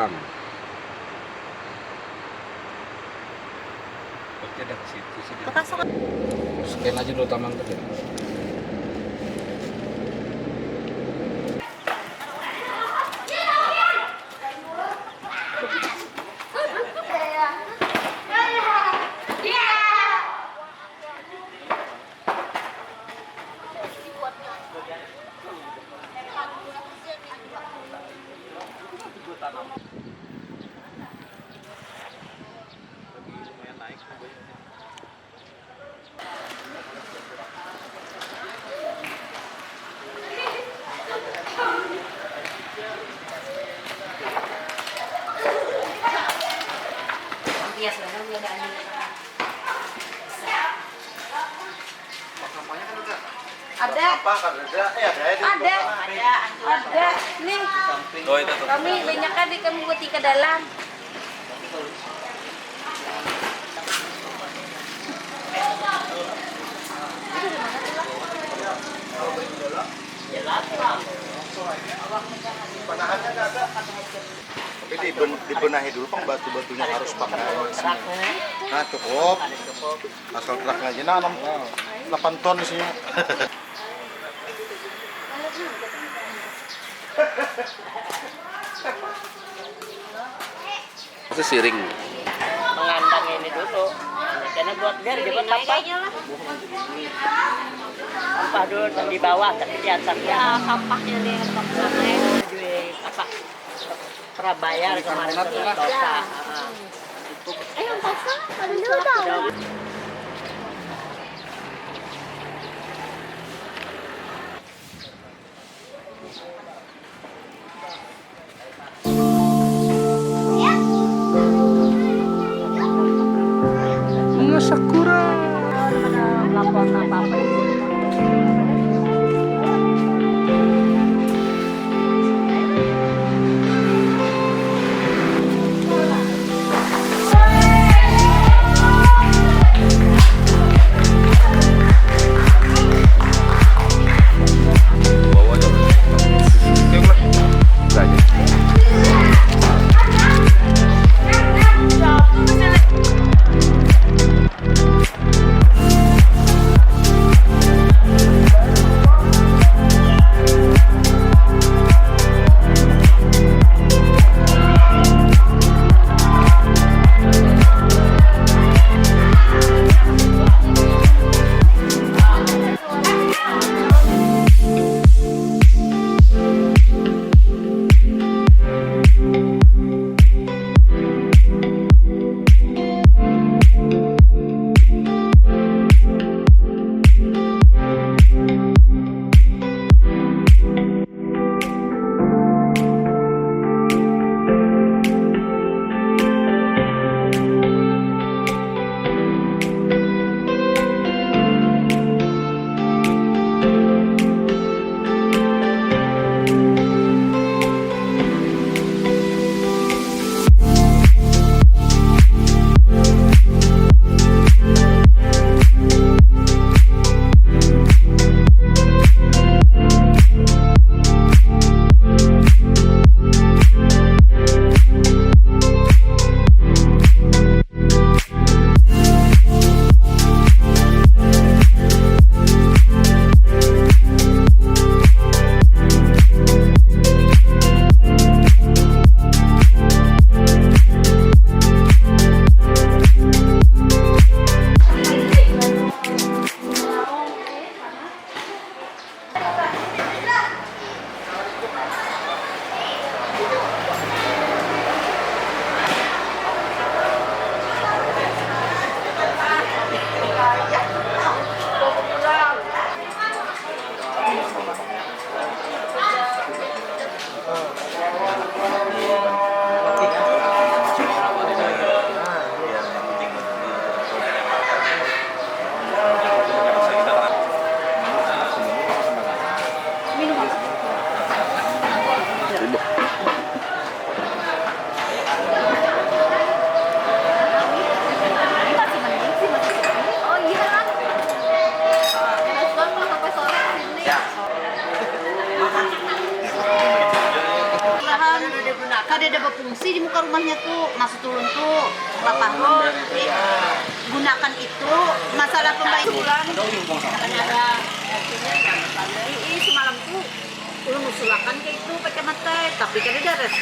depan. Berarti ada ke situ sih. Scan aja dulu tamang tadi. Ada nih. Oh, itu tuh. Kami banyak kali kami buat ke dalam. Tapi dibenahi dulu Bang, batu-batunya harus pakai. Nah cukup. Asal truknya aja nanam 8 ton isinya. Itu siring. Mengandang ini dulu karena buat biar juga sampah sampah dulu dan di bawah tapi di atas ya sampahnya nih apa prabayar kemarin Tosa. Ayo Tosa, ada. Sakura. Lapor apa-apa di muka rumahnya tuh, masuk turun tuh, Bapak Ho, gunakan itu, masalah pembayaran. Ada artinya kan Ih, semalam tuh, udah ngusulkan kayak itu pakai mata, tapi kan ada